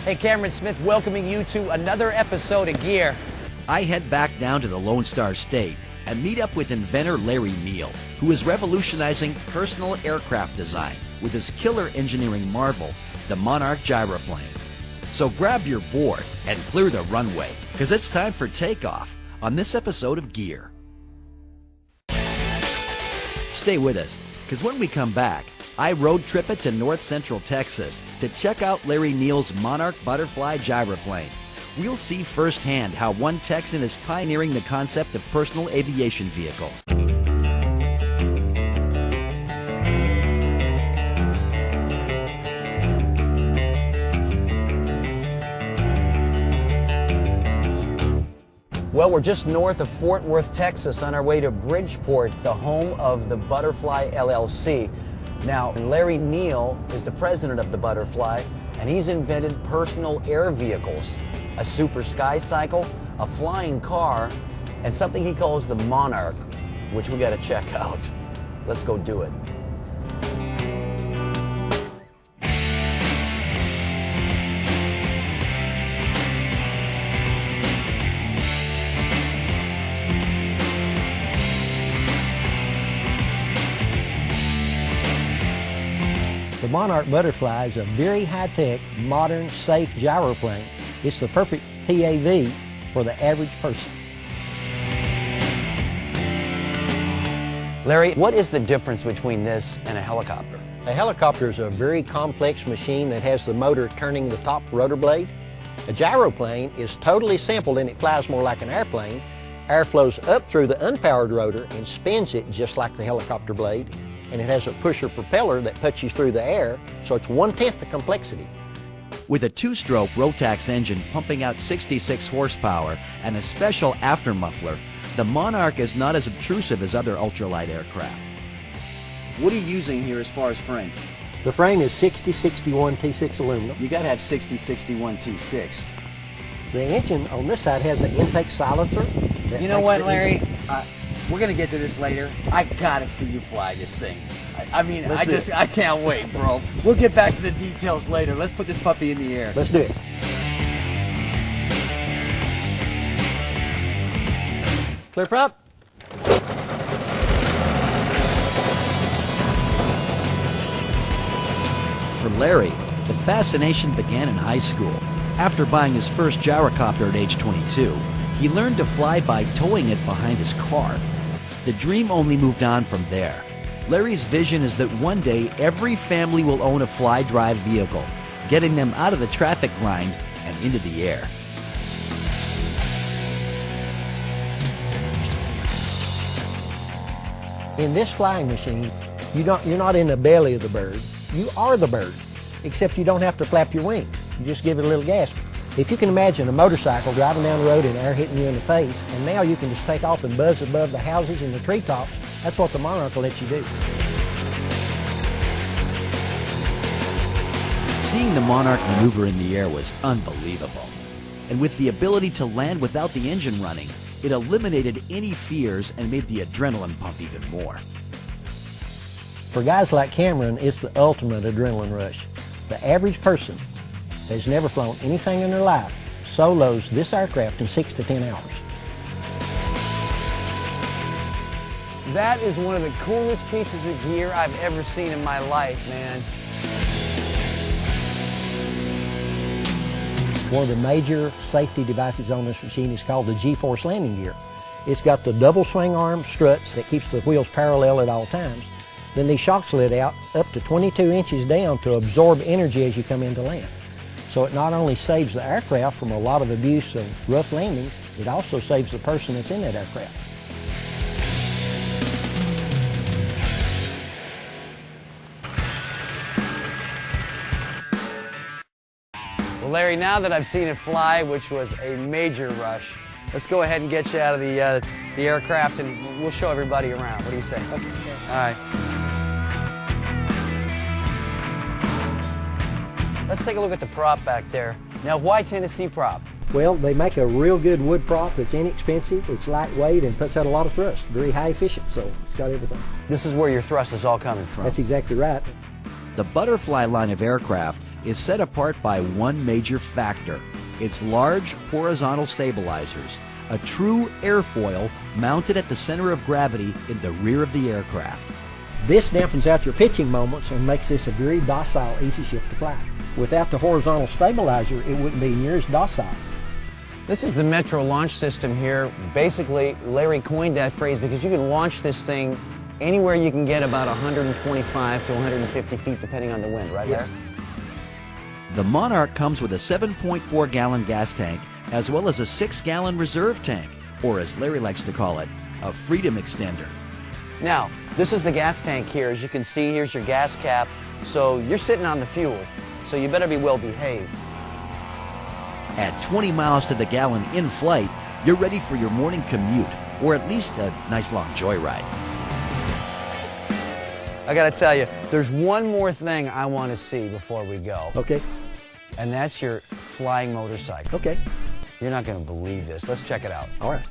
Hey, Cameron Smith welcoming you to another episode of Gear. I head back down to the Lone Star State and meet up with inventor Larry Neal, who is revolutionizing personal aircraft design with his killer engineering marvel, the Monarch gyroplane. So grab your board and clear the runway, because it's time for takeoff on this episode of Gear. Stay with us, because when we come back, I road trip it to north central Texas to check out Larry Neal's Monarch Butterfly gyroplane. We'll see firsthand how one Texan is pioneering the concept of personal aviation vehicles. Well, we're just north of Fort Worth, Texas, on our way to Bridgeport, the home of the Butterfly LLC. Now, Larry Neal is the president of the Butterfly, and he's invented personal air vehicles, a super sky cycle, a flying car, and something he calls the Monarch, which we got to check out. Let's go do it. The Monarch Butterfly is a very high-tech, modern, safe gyroplane. It's the perfect PAV for the average person. Larry, what is the difference between this and a helicopter? A helicopter is a very complex machine that has the motor turning the top rotor blade. A gyroplane is totally simple and it flies more like an airplane. Air flows up through the unpowered rotor and spins it just like the helicopter blade. And it has a pusher propeller that pushes through the air, so it's 1/10 the complexity. With a two-stroke Rotax engine pumping out 66 horsepower and a special aftermuffler, the Monarch is not as obtrusive as other ultralight aircraft. What are you using here as far as frame? The frame is 6061 T6 aluminum. You gotta have 6061 T6. The engine on this side has an intake silencer. You know what, Larry? We're gonna get to this later. I gotta see you fly this thing. I can't wait, bro. We'll get back to the details later. Let's put this puppy in the air. Let's do it. Clear prop. For Larry, the fascination began in high school. After buying his first gyrocopter at age 22, he learned to fly by towing it behind his car. The dream only moved on from there. Larry's vision is that one day every family will own a fly-drive vehicle, getting them out of the traffic grind and into the air. In this flying machine, you're not in the belly of the bird. You are the bird, except you don't have to flap your wings. You just give it a little gas. If you can imagine a motorcycle driving down the road and air hitting you in the face, and now you can just take off and buzz above the houses and the treetops, that's what the Monarch will let you do. Seeing the Monarch maneuver in the air was unbelievable. And with the ability to land without the engine running, it eliminated any fears and made the adrenaline pump even more. For guys like Cameron, it's the ultimate adrenaline rush. The average person has never flown anything in their life solos this aircraft in 6 to 10 hours. That is one of the coolest pieces of gear I've ever seen in my life, man. One of the major safety devices on this machine is called the G-force landing gear. It's got the double swing arm struts that keeps the wheels parallel at all times. Then these shocks let out up to 22 inches down to absorb energy as you come into land. So it not only saves the aircraft from a lot of abuse of rough landings, it also saves the person that's in that aircraft. Well, Larry, now that I've seen it fly, which was a major rush, let's go ahead and get you out of the aircraft and we'll show everybody around. What do you say? Okay. All right. Let's take a look at the prop back there. Now, why Tennessee prop? Well, they make a real good wood prop. It's inexpensive, it's lightweight, and puts out a lot of thrust. Very high efficient, so it's got everything. This is where your thrust is all coming from. That's exactly right. The Butterfly line of aircraft is set apart by one major factor: its large horizontal stabilizers, a true airfoil mounted at the center of gravity in the rear of the aircraft. This dampens out your pitching moments and makes this a very docile, easy ship to fly. Without the horizontal stabilizer, it wouldn't be near as docile. This is the Metro launch system here. Basically, Larry coined that phrase because you can launch this thing anywhere you can get about 125 to 150 feet, depending on the wind, right, Larry? Yes. The Monarch comes with a 7.4-gallon gas tank as well as a 6-gallon reserve tank, or as Larry likes to call it, a freedom extender. Now, this is the gas tank here. As you can see, here's your gas cap. So you're sitting on the fuel, so you better be well behaved. At 20 miles to the gallon in flight, you're ready for your morning commute, or at least a nice long joyride. I gotta tell you, there's one more thing I want to see before we go. Okay. And that's your flying motorcycle. Okay. You're not gonna believe this. Let's check it out. All right.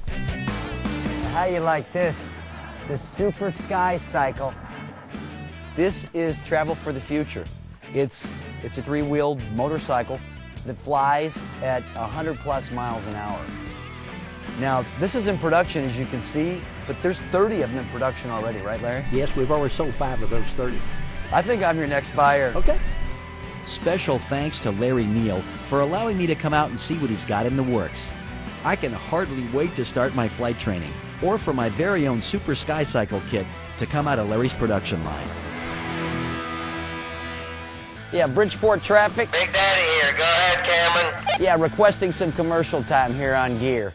How you like this? The Super Sky Cycle. This is travel for the future. It's a three-wheeled motorcycle that flies at 100+ miles an hour. Now, this is in production, as you can see, but there's 30 of them in production already, right, Larry? Yes, we've already sold 5 of those 30. I think I'm your next buyer. Okay. Special thanks to Larry Neal for allowing me to come out and see what he's got in the works. I can hardly wait to start my flight training, or for my very own Super Sky Cycle kit to come out of Larry's production line. Yeah, Bridgeport traffic. Big Daddy here. Go ahead, Cameron. Yeah, requesting some commercial time here on Gear.